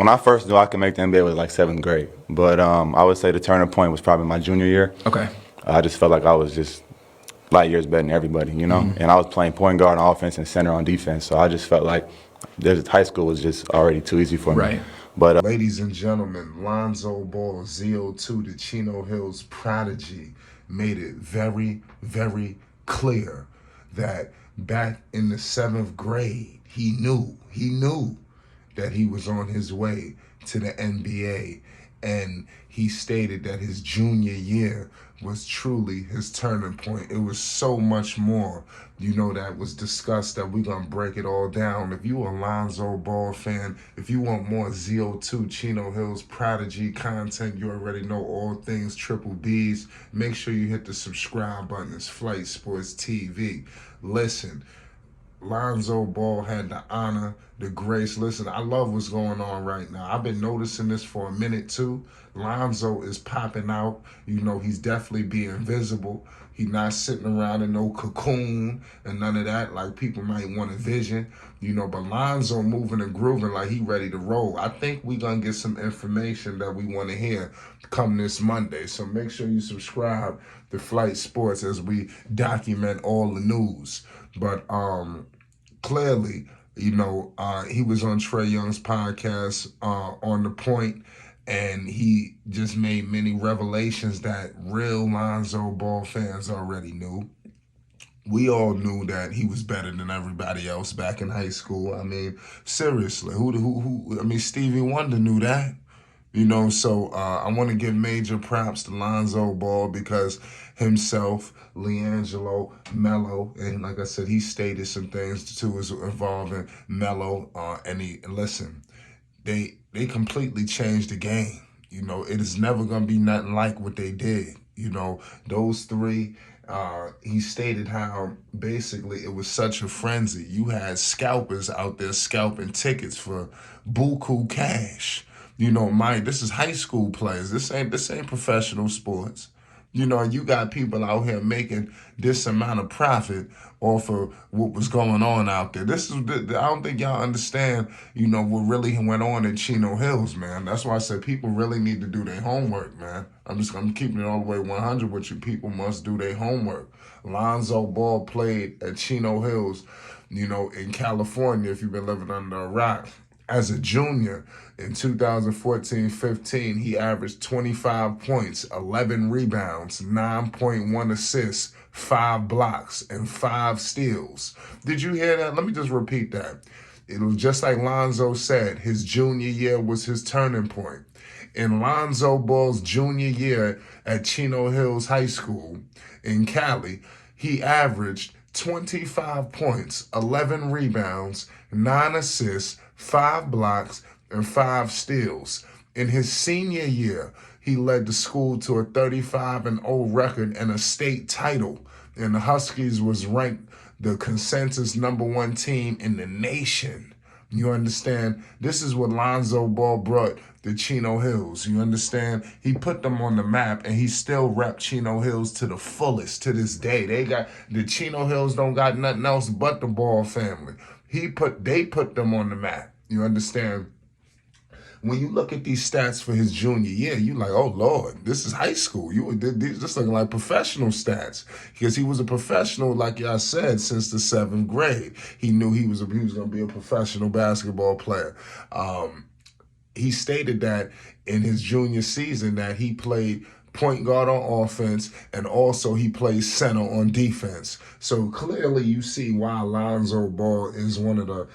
When I first knew I could make the NBA was like seventh grade, but I would say the turning point was probably my junior year. Okay. I just felt like I was just light years better than everybody, you know. And I was playing point guard on offense and center on defense, so I just felt like high school was just already too easy for me. Right. But Ladies and gentlemen, Lonzo Ball, ZO2, the Chino Hills prodigy, made it very, very clear that back in the seventh grade, he knew that he was on his way to the NBA. And he stated that his junior year was truly his turning point. It was so much more, that was discussed that we're going to break it all down. If you a Lonzo Ball fan, if you want more ZO2 Chino Hills Prodigy content, you already know all things Triple B's. Make sure you hit the subscribe button. It's Flight Sports TV. Listen, Lonzo Ball had the honor, the grace. Listen, I love what's going on right now. I've been noticing this for a minute too. Lonzo is popping out. He's definitely being visible. He's not sitting around in no cocoon and none of that like people might want to vision. But Lonzo moving and grooving like he ready to roll. I think we're going to get some information that we want to hear come this Monday. So make sure you subscribe to Flight Sports as we document all the news. But clearly, he was on Trey Young's podcast on The Point, and he just made many revelations that real Lonzo Ball fans already knew. We all knew that he was better than everybody else back in high school. I mean, seriously, Stevie Wonder knew that. So I want to give major props to Lonzo Ball because himself, Leangelo, Melo, and like I said, he stated some things too is involving Melo. Listen, they completely changed the game. It is never gonna be nothing like what they did. Those three. He stated how basically it was such a frenzy. You had scalpers out there scalping tickets for buku cash. Mike, this is high school players. This ain't professional sports. You got people out here making this amount of profit off of what was going on out there. I don't think y'all understand, what really went on in Chino Hills, man. That's why I said people really need to do their homework, man. I'm keeping it all the way 100 with you. People must do their homework. Lonzo Ball played at Chino Hills, in California, if you've been living under a rock. As a junior in 2014-15, he averaged 25 points, 11 rebounds, 9.1 assists, 5 blocks, and 5 steals. Did you hear that? Let me just repeat that. It was just like Lonzo said, his junior year was his turning point. In Lonzo Ball's junior year at Chino Hills High School in Cali, he averaged 25 points, 11 rebounds, 9 assists, 5 blocks, and 5 steals. In his senior year, he led the school to a 35-0 record and a state title. And the Huskies was ranked the consensus #1 team in the nation. You understand? This is what Lonzo Ball brought to Chino Hills. You understand? He put them on the map, and he still rep Chino Hills to the fullest to this day. The Chino Hills don't got nothing else but the Ball family. They put them on the map. You understand? When you look at these stats for his junior year, you like, oh Lord, this is high school. This looking like professional stats because he was a professional, like y'all said, since the 7th grade. He knew he was going to be a professional basketball player. He stated that in his junior season that he played point guard on offense, and also he plays center on defense. So clearly you see why Lonzo Ball is one of the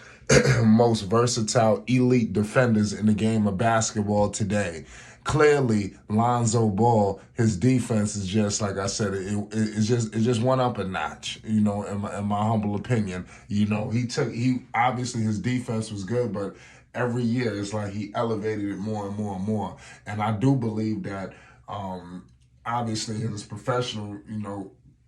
most versatile elite defenders in the game of basketball today. Clearly, Lonzo Ball, his defense is just like I said. It just went up a notch. In my humble opinion. He obviously his defense was good, but every year it's like he elevated it more and more and more. And I do believe that obviously in his professional,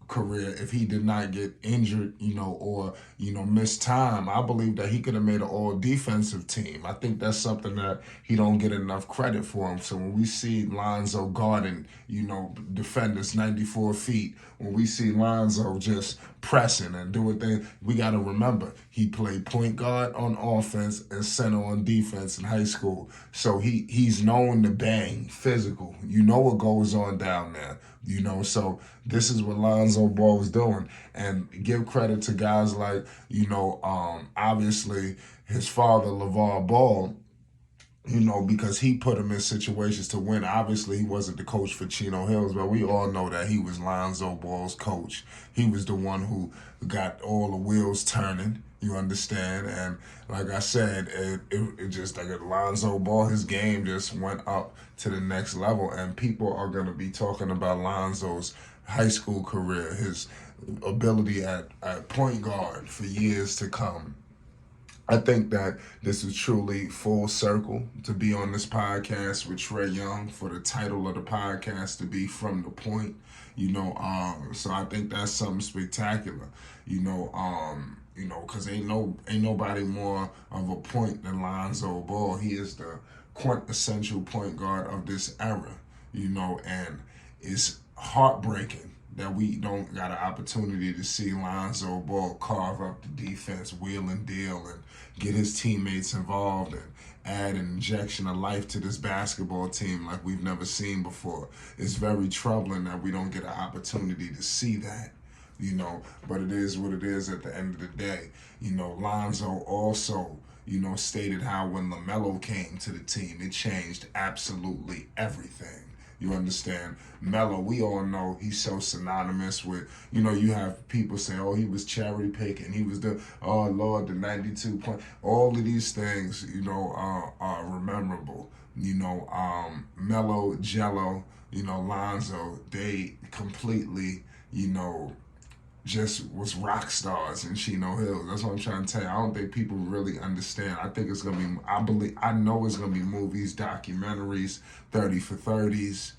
career, if he did not get injured, or, miss time, I believe that he could have made an all-defensive team. I think that's something that he don't get enough credit for him. So when we see Lonzo guarding, defenders 94 feet, when we see Lonzo just pressing and doing things. We got to remember, he played point guard on offense and center on defense in high school. So he's known to bang, physical. You know what goes on down there. So this is what Lonzo Ball was doing. And give credit to guys like, obviously his father, LeVar Ball, because he put him in situations to win. Obviously, he wasn't the coach for Chino Hills, but we all know that he was Lonzo Ball's coach. He was the one who got all the wheels turning, you understand? And like I said, it just like Lonzo Ball, his game just went up to the next level, and people are going to be talking about Lonzo's high school career, his ability at point guard for years to come. I think that this is truly full circle to be on this podcast with Trey Young, for the title of the podcast to be From the Point, so I think that's something spectacular, because ain't nobody more of a point than Lonzo Ball. He is the quintessential point guard of this era, and it's heartbreaking that we don't got an opportunity to see Lonzo Ball carve up the defense, wheel and deal, and get his teammates involved and add an injection of life to this basketball team like we've never seen before. It's very troubling that we don't get an opportunity to see that, but it is what it is at the end of the day. Lonzo also, stated how when LaMelo came to the team, it changed absolutely everything. You understand? Melo, we all know he's so synonymous with, you have people say, oh, he was cherry picking. He was the 92 point. All of these things, are memorable. Melo, Jello, Lonzo, they completely, just was rock stars in Chino Hills. That's what I'm trying to tell you. I don't think people really understand. I think it's going to be, I know it's going to be movies, documentaries, 30 for 30s,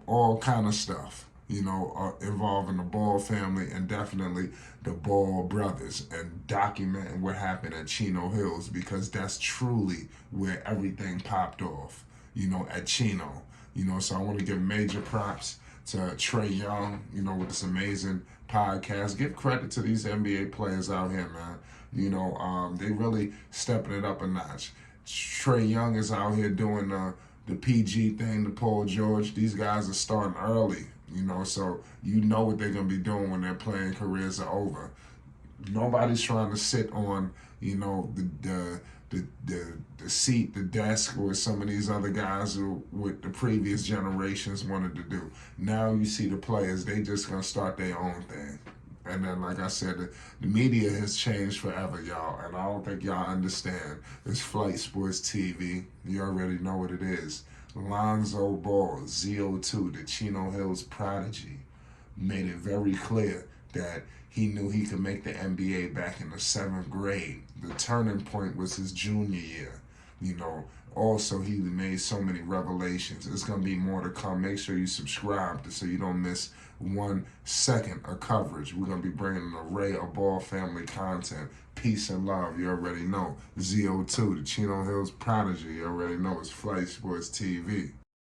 all kind of stuff, involving the Ball family and definitely the Ball brothers, and documenting what happened at Chino Hills, because that's truly where everything popped off, at Chino. So I want to give major props to Trey Young, with this amazing podcast. Give credit to these NBA players out here, man. They really stepping it up a notch. Trey Young is out here doing the PG thing, the Paul George. These guys are starting early, so what they're going to be doing when their playing careers are over. Nobody's trying to sit on, the seat, the desk, where some of these other guys who with the previous generations wanted to do. Now you see the players, they just gonna start their own thing. And then, like I said, the media has changed forever, y'all, and I don't think y'all understand. It's Flight Sports TV. You already know what it is. Lonzo Ball, ZO2, the Chino Hills prodigy, made it very clear that he knew he could make the NBA back in the 7th grade. The turning point was his junior year. Also, he made so many revelations. There's going to be more to come. Make sure you subscribe so you don't miss 1 second of coverage. We're going to be bringing an array of Ball family content. Peace and love. You already know. ZO2, the Chino Hills prodigy. You already know. It's Flight Sports TV.